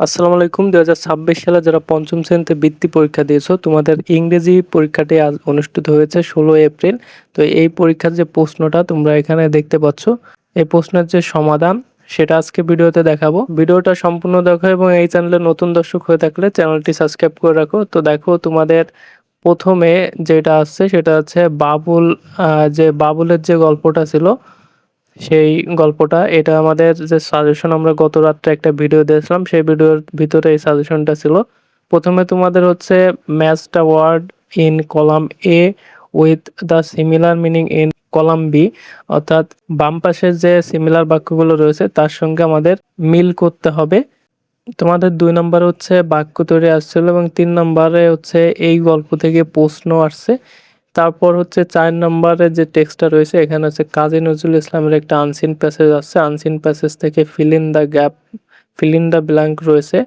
আসসালামু আলাইকুম। 2026 সালে যারা পঞ্চম শ্রেণীতে বৃত্তি পরীক্ষা দিয়েছো, তোমাদের ইংরেজি পরীক্ষাটি আজ অনুষ্ঠিত হয়েছে 16 এপ্রিল। তো এই পরীক্ষার যে প্রশ্নটা তোমরা এখানে দেখতে পাচ্ছ, এই প্রশ্নের যে সমাধান সেটা আজকে ভিডিওতে দেখাবো। ভিডিওটা সম্পূর্ণ দেখো এবং এই চ্যানেলে নতুন দর্শক হয়ে থাকলে চ্যানেলটি সাবস্ক্রাইব করে রাখো। তো দেখো তোমাদের প্রথমে যেটা আসছে সেটা হচ্ছে বাবুল, যে বাবুলের যে গল্পটা ছিল সেই গল্পটা, এটা আমাদের যে সাজেশন আমরা গত রাত্রে একটা ভিডিও দিয়েছিলাম, সেই ভিডিওর ভিতরে এই সাজেশনটা ছিল। প্রথমে তোমাদের হচ্ছে match the word in column A with the similar meaning in column B, অর্থাৎ বাম পাশের যে সিমিলার বাক্যগুলো রয়েছে তার সঙ্গে আমাদের মিল করতে হবে। তোমাদের 2 নম্বরে হচ্ছে বাক্য তৈরি আসছিল এবং 3 নম্বরে হচ্ছে এই গল্প থেকে প্রশ্ন আসছে। তারপর হচ্ছে 4 নম্বরে যে টেক্সটটা রয়েছে এখানে হচ্ছে কাজী নজরুল ইসলামের একটা আনসিন প্যাসেজ আসছে, আনসিন প্যাসেজ থেকে fill in the gap, fill in the blank রয়েছে।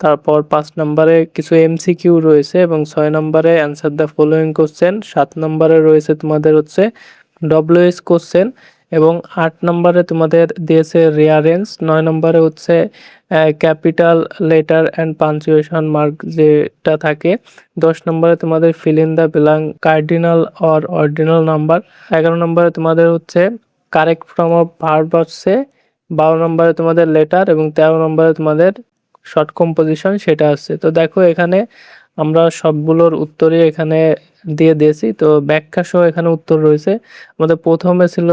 তারপর 5 নম্বরে কিছু এমসিকিউ রয়েছে এবং 6 নম্বরে অ্যান্সার দ্য ফলোয়িং কোশ্চেন। 7 নম্বরে রয়েছে তোমাদের হচ্ছে ডব্লিউএস কোশ্চেন এবং 8 নম্বরে তোমাদের দিয়েছে রিয়ারেন্স। 9 নম্বরে হচ্ছে capital letter and punctuation mark যেটা থাকে। 10 নম্বরে তোমাদের fill in the blank cardinal or ordinal number. 11 নম্বরে তোমাদের হচ্ছে কারেক্ট ফর্ম অফ ভার্ব আসছে। 12 নম্বরে তোমাদের লেটার এবং 13 নম্বরে তোমাদের শর্ট কম্পোজিশন সেটা আসছে। তো দেখো এখানে আমরা সবগুলোর উত্তরই এখানে দিয়ে দিয়েছি। তো ব্যাখ্যা সহ এখানে উত্তর রয়েছে। আমাদের প্রথমে ছিল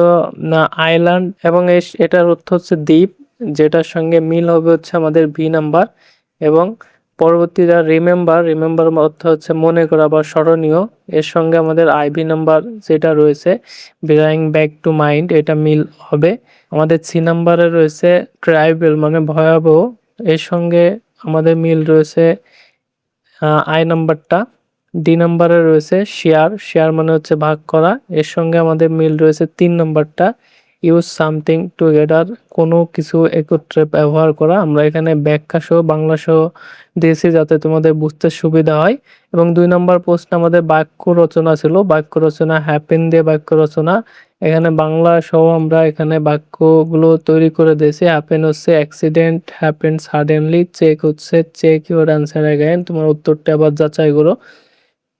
না আইল্যান্ড এবং এটার অর্থ হচ্ছে দ্বীপ, যেটার সঙ্গে মিল হবে হচ্ছে আমাদের বি নাম্বার। এবং পরবর্তীটা রিমেম্বার, রিমেম্বার অর্থ হচ্ছে মনে করা বা স্মরণীয়, এর সঙ্গে আমাদের আইভি নাম্বার যেটা রয়েছে ব্রিং ব্যাক টু মাইন্ড, এটা মিল হবে। আমাদের সি নাম্বারে রয়েছে ট্রাইবেল মানে ভয়াবহ, এর সঙ্গে আমাদের মিল রয়েছে আই নাম্বারটা। ডি নাম্বারে রয়েছে শেয়ার, শেয়ার মানে হচ্ছে ভাগ করা, এর সঙ্গে আমাদের মিল রয়েছে 3 নম্বরটা ইউজ সামথিং টুগেদার, কোনো কিছু একত্রে ব্যবহার করা। আমরা এখানে ব্যাখ্যা সহ বাংলা সহ দিয়েছি যাতে তোমাদের বুঝতে সুবিধা হয়। এবং 2 নম্বর প্রশ্ন আমাদের বাক্য রচনা ছিল, বাক্য রচনা হ্যাপেন দিয়ে বাক্য রচনা। এখানে বাংলা সহ আমরা এখানে বাক্যগুলো তৈরি করে দিয়েছি। হ্যাপেন হচ্ছে অ্যাক্সিডেন্ট, হ্যাপেন সাডেনলি, চেক হচ্ছে চেক ইউর অ্যান্সার অ্যাগেন, তোমার উত্তরটা আবার যাচাই করো।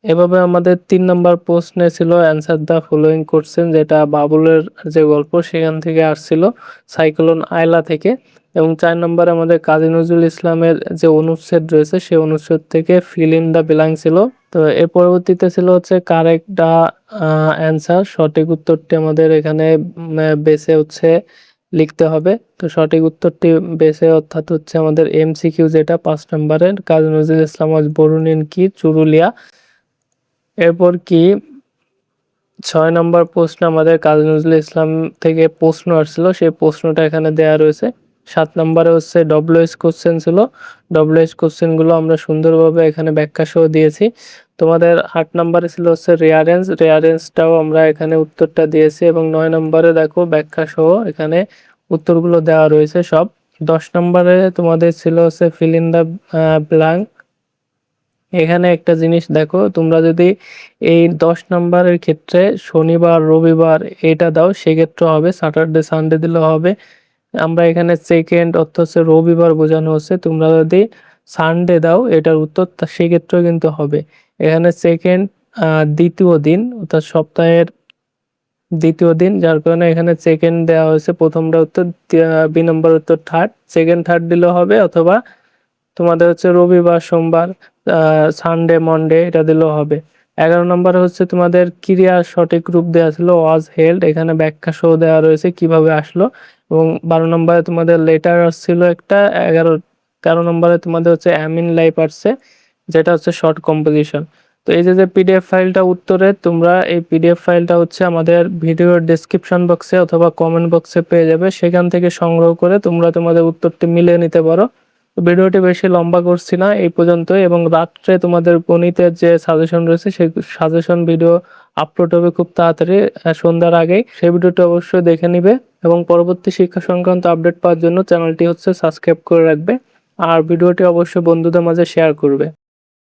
এভাবে আমাদের 3 নম্বর প্রশ্নে ছিল অ্যান্সার দ্য ফলোয়িং কোশ্চেন, যেটা বাবুলের যে গল্প সেখান থেকে আসছিল, সাইক্লোন আয়লা থেকে। এবং 4 নম্বরে আমাদের কাজী নজরুল ইসলামের যে অনুচ্ছেদ রয়েছে সেই অনুচ্ছেদ থেকে ফিল ইন দ্য ব্ল্যাঙ্ক ছিল। তো এর পরবর্তীতে ছিল হচ্ছে কারেক্ট দ্য অ্যান্সার, সঠিক উত্তরটি আমাদের এখানে বেছে হচ্ছে লিখতে হবে। তো সঠিক উত্তরটি বেছে অর্থাৎ হচ্ছে আমাদের এমসিকিউ যেটা 5 নম্বরের, কাজী নজরুল ইসলাম আজ বরুণিন কি চুরুলিয়া। এরপর কি 6 নম্বর প্রশ্ন আমাদের কাজী নজরুল ইসলাম থেকে প্রশ্ন আসছিল, সেই প্রশ্নটা এখানে দেয়া রয়েছে। 7 নম্বরে হচ্ছে ডব্লিউএস কোশ্চেন ছিল, ডব্লিউএস কোশ্চেনগুলো আমরা সুন্দরভাবে এখানে ব্যাখ্যা সহ দিয়েছি। তোমাদের 8 নম্বরে ছিল হচ্ছে রেয়ারেন্স, রেয়ারেন্সটাও আমরা এখানে উত্তরটা দিয়েছি। এবং 9 নম্বরে দেখো ব্যাখ্যা সহ এখানে উত্তরগুলো দেওয়া রয়েছে সব। 10 নম্বরে তোমাদের ছিল হচ্ছে ফিল ইন দ্য ব্ল্যাঙ্ক। এখানে একটা জিনিস দেখো, তোমরা যদি এই 10 নম্বরের ক্ষেত্রে শনিবার রবিবার এটা দাও সেক্ষেত্রে হবে, স্যাটারডে সানডে দিলে হবে। আমরা এখানে সেকেন্ড অর্থ হচ্ছে রবিবার বোঝানো হচ্ছে, তোমরা যদি সানডে দাও এটার উত্তর সেক্ষেত্রেও কিন্তু হবে। এখানে সেকেন্ড দ্বিতীয় দিন অর্থাৎ সপ্তাহের দ্বিতীয় দিন, যার কারণে এখানে সেকেন্ড দেওয়া হয়েছে। প্রথমটা উত্তর, বি নম্বর উত্তর থার্ড, সেকেন্ড থার্ড দিলেও হবে, অথবা তোমাদের হচ্ছে রবিবার সোমবার সানডে মনডে এটা দিলেও হবে। 11 নম্বরে হচ্ছে তোমাদের ক্রিয়ার সঠিক রূপ দেওয়া ছিল ওয়াজ হেল্ড, এখানে ব্যাখ্যা সহ দেওয়া রয়েছে কিভাবে আসলো। এবং 12 নম্বরে তোমাদের লেটার আসছিল একটা। 13 নম্বরে তোমাদের হচ্ছে অ্যামিন লাইফ আসছে, যেটা হচ্ছে শর্ট কম্পোজিশন। তো এই যে যে পিডিএফ ফাইলটা উত্তরে, তোমরা এই পিডিএফ ফাইলটা হচ্ছে আমাদের ভিডিওর ডেসক্রিপশন বক্সে অথবা কমেন্ট বক্সে পেয়ে যাবে, সেখান থেকে সংগ্রহ করে তোমরা তোমাদের উত্তরটি মিলিয়ে নিতে পারো। ভিডিওটি বেশি লম্বা করছি না, এই পর্যন্তই। এবং রাত্রে তোমাদের গণিতের যে সাজেশন রয়েছে সেই সাজেশন ভিডিও আপলোড হবে খুব তাড়াতাড়ি, সন্ধ্যার আগেই। সেই ভিডিওটি অবশ্যই দেখে নিবে এবং পরবর্তী শিক্ষা সংক্রান্ত আপডেট পাওয়ার জন্য চ্যানেলটি হচ্ছে সাবস্ক্রাইব করে রাখবে। আর ভিডিওটি অবশ্যই বন্ধুদের মাঝে শেয়ার করবে।